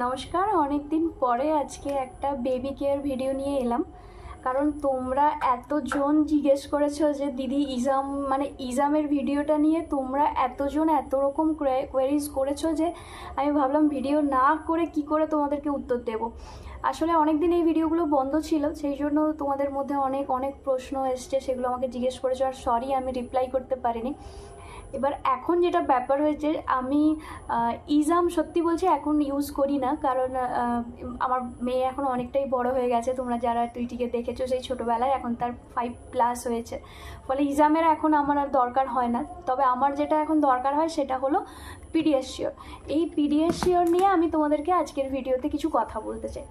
নমস্কার, অনেক দিন পরে আজকে একটা বেবি কেয়ার ভিডিও নিয়ে এলাম। কারণ তোমরা এতজন জিজ্ঞেস করেছো যে দিদি ইজামের ভিডিওটা নিয়ে তোমরা এতজন এত রকম কোয়েরিজ করেছো যে আমি ভাবলাম ভিডিও না করে কি করে তোমাদেরকে উত্তর দেব। আসলে অনেক দিন এই ভিডিওগুলো বন্ধ ছিল, সেই জন্য তোমাদের মধ্যে অনেক অনেক প্রশ্ন এসছে, সেগুলো আমাকে জিজ্ঞেস করেছো। আর সরি, আমি রিপ্লাই করতে পারিনি। এবার এখন যেটা ব্যাপার হয়েছে, আমি ইজাম সত্যি বলছি এখন ইউজ করি না, কারণ আমার মেয়ে এখন অনেকটাই বড় হয়ে গেছে। তোমরা যারা টুইটিকে দেখেছো সেই ছোটোবেলায়, এখন তার 5+ হয়েছে, ফলে ইজামের এখন আমার আর দরকার হয় না। তবে আমার যেটা এখন দরকার হয় সেটা হলো পিডিয়াশিওর। এই পিডিয়াশিওর নিয়ে আমি তোমাদেরকে আজকের ভিডিওতে কিছু কথা বলতে চাই।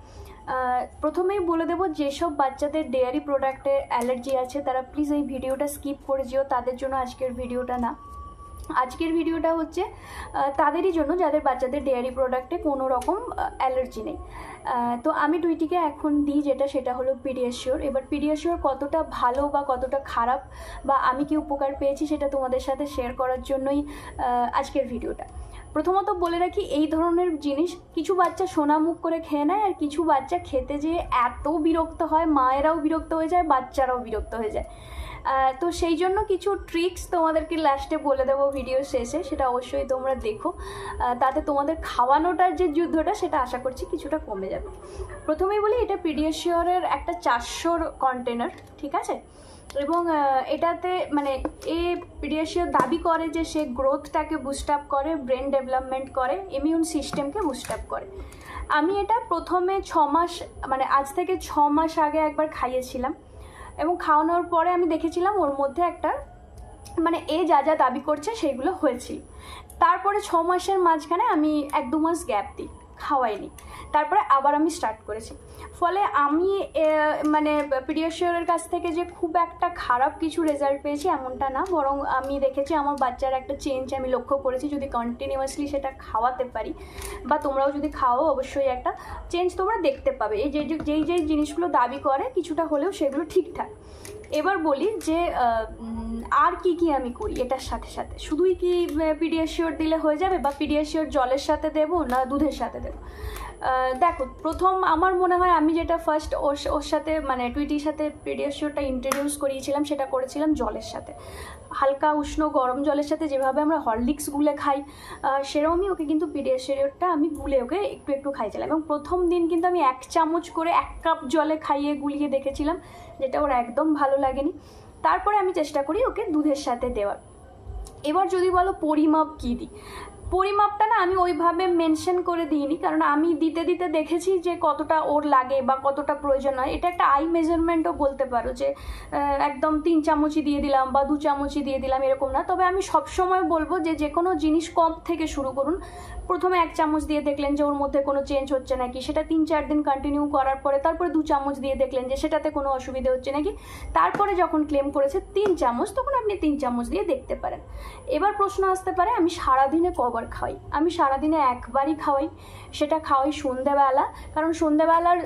প্রথমেই বলে দেবো, যেসব বাচ্চাদের ডেয়ারি প্রোডাক্টে অ্যালার্জি আছে তারা প্লিজ এই ভিডিওটা স্কিপ করে যেও, তাদের জন্য আজকের ভিডিওটা না। আজকের ভিডিওটা হচ্ছে তাদেরই জন্য যাদের বাচ্চাদের ডেয়ারি প্রোডাক্টে কোনো রকম অ্যালার্জি নেই। তো আমি টুইটিকে এখন দিই সেটা হলো পিডিয়াশিওর। এবার পিডিয়াশিওর কতটা ভালো বা কতটা খারাপ বা আমি কি উপকার পেয়েছি সেটা তোমাদের সাথে শেয়ার করার জন্যই আজকের ভিডিওটা। প্রথমত বলে রাখি, এই ধরনের জিনিস কিছু বাচ্চা সোনামুখ করে খেয়ে নেয়, আর কিছু বাচ্চা খেতে যেয়ে এত বিরক্ত হয়, মায়েরাও বিরক্ত হয়ে যায়, বাচ্চারাও বিরক্ত হয়ে যায়। তো সেই জন্য কিছু ট্রিক্স তোমাদেরকে লাস্টে বলে দেবো ভিডিও শেষে, সেটা অবশ্যই তোমরা দেখো। তাতে তোমাদের খাওয়ানোটার যে যুদ্ধটা সেটা আশা করছি কিছুটা কমে যাবে। প্রথমেই বলি, এটা পিডিয়াশিওরের একটা 400 কন্টেনার, ঠিক আছে? এবং এটাতে পিডিয়াশিওর দাবি করে যে সে গ্রোথটাকে বুস্ট আপ করে, ব্রেন ডেভেলপমেন্ট করে, ইমিউন সিস্টেমকে বুস্ট আপ করে। আমি এটা প্রথমে 6 মাস আজ থেকে 6 মাস আগে একবার খাইয়েছিলাম, এবং খাওয়ানোর পরে আমি দেখেছিলাম ওর মধ্যে একটা এ যা যা দাবি করছে সেইগুলো হয়েছিল। তারপরে 6 মাসের মাঝখানে আমি 1-2 মাস গ্যাপ দিই, খাওয়াইনি, তারপরে আবার আমি স্টার্ট করেছি। ফলে আমি পিডিয়াশিওরের কাছ থেকে যে খুব একটা খারাপ কিছু রেজাল্ট পেয়েছি এমনটা না, বরং আমি দেখেছি আমার বাচ্চার একটা চেঞ্জ আমি লক্ষ্য করেছি। যদি কন্টিনিউয়াসলি সেটা খাওয়াতে পারি বা তোমরাও যদি খাও, অবশ্যই একটা চেঞ্জ তোমরা দেখতে পাবে। এই যেই জিনিসগুলো দাবি করে কিছুটা হলেও সেগুলো ঠিকঠাক। এবার বলি যে আর কি আমি করি এটার সাথে সাথে। শুধুই কি পিডিয়াশিওর দিলে হয়ে যাবে, বা পিডিয়াশিওর জলের সাথে দেবো না দুধের সাথে দেবো? দেখো, প্রথম আমার মনে হয় আমি যেটা ফার্স্ট ওর সাথে টুইটির সাথে পিডিয়াশিওরটা ইন্ট্রোডিউস করিয়েছিলাম, সেটা করেছিলাম জলের সাথে, হালকা উষ্ণ গরম জলের সাথে। যেভাবে আমরা হরলিক্স গুলে খাই সেরকমই ওকে কিন্তু পিডিয়াশিওরটা আমি গুলে ওকে একটু একটু খাইছিলাম। এবং প্রথম দিন কিন্তু আমি 1 চামচ করে 1 কাপ জলে খাইয়ে গুলিয়ে দেখেছিলাম, যেটা ওর একদম ভালো লাগেনি। তারপরে আমি চেষ্টা করি ওকে দুধের সাথে দেওয়ার। এবার যদি বলো পরিমাপ কী দিই, পরিমাপটা না আমি ওইভাবে মেনশন করে দিইনি, কারণ আমি দিতে দিতে দেখেছি যে কতটা ওর লাগে বা কতটা প্রয়োজন হয়। এটা একটা আই মেজারমেন্টও বলতে পারো, যে একদম 3 চামচই দিয়ে দিলাম বা 2 চামচই দিয়ে দিলাম, এরকম না। তবে আমি সবসময় বলবো যে কোনো জিনিস কম থেকে শুরু করুন। প্রথমে 1 চামচ দিয়ে দেখলেন যে ওর মধ্যে কোনো চেঞ্জ হচ্ছে নাকি, সেটা 3-4 দিন কন্টিনিউ করার পরে তারপরে 2 চামচ দিয়ে দেখলেন যে সেটাতে কোনো অসুবিধা হচ্ছে নাকি, তারপরে যখন ক্লেম করেছে 3 চামচ, তখন আপনি 3 চামচ দিয়ে দেখতে পারেন। এবার প্রশ্ন আসতে পারে, আমি সারাদিনে কবার খাওয়াই? আমি সারাদিনে একবারই খাওয়াই, সেটা খাওয়াই সন্ধ্যেবেলা। কারণ সন্ধ্যেবেলার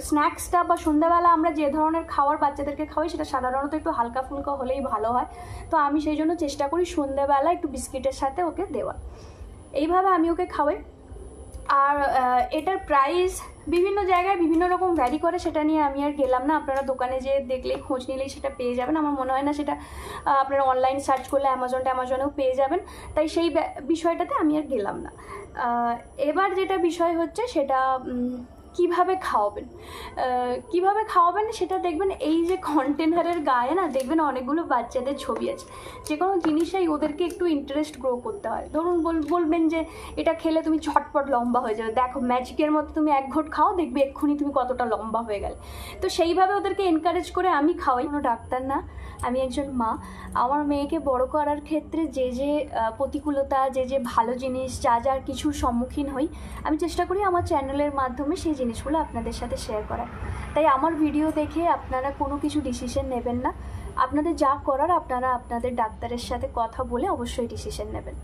স্ন্যাক্সটা বা সন্ধ্যেবেলা আমরা যে ধরনের খাবার বাচ্চাদেরকে খাওয়াই সেটা সাধারণত একটু হালকা ফুলকা হলেই ভালো হয়। তো আমি সেই জন্য চেষ্টা করি সন্ধ্যেবেলা একটু বিস্কিটের সাথে ওকে দেওয়া। এইভাবে আমি ওকে খাওয়াই। আর এটার প্রাইস বিভিন্ন জায়গায় বিভিন্ন রকম ভ্যারি করে, সেটা নিয়ে আমি আর গেলাম না। আপনারা দোকানে যেয়ে দেখলেই, খোঁজ নিলেই সেটা পেয়ে যাবেন। আমার মনে হয় না সেটা আপনারা অনলাইন সার্চ করলে অ্যামাজনেও পেয়ে যাবেন, তাই সেই বিষয়টাতে আমি আর গেলাম না। এবার যেটা বিষয় হচ্ছে সেটা কিভাবে খাওয়াবেন সেটা দেখবেন। এই যে কন্টেনারের গায়ে না দেখবেন অনেকগুলো বাচ্চাদের ছবি আছে। যে কোনো জিনিসেই ওদেরকে একটু ইন্টারেস্ট গ্রো করতে হয়। ধরুন বলবেন যে এটা খেলে তুমি ঝটপট লম্বা হয়ে যাবে, দেখো ম্যাজিকের মতো তুমি 1 ঘোট খাও, দেখবে এক্ষুনি তুমি কতটা লম্বা হয়ে গেলে। তো সেইভাবে ওদেরকে এনকারেজ করে আমি খাওয়াই। কোনো ডাক্তার না, আমি একজন মা। আমার মেয়েকে বড় করার ক্ষেত্রে যে প্রতিকূলতা, যে ভালো জিনিস, যা কিছুর সম্মুখীন হই, আমি চেষ্টা করি আমার চ্যানেলের মাধ্যমে সেই জিনিসগুলো আপনাদের সাথে শেয়ার করার। তাই আমার ভিডিও দেখে আপনারা কোনো কিছু ডিসিশন নেবেন না। আপনাদের যা করার আপনারা আপনাদের ডাক্তারের সাথে কথা বলে অবশ্যই ডিসিশন নেবেন।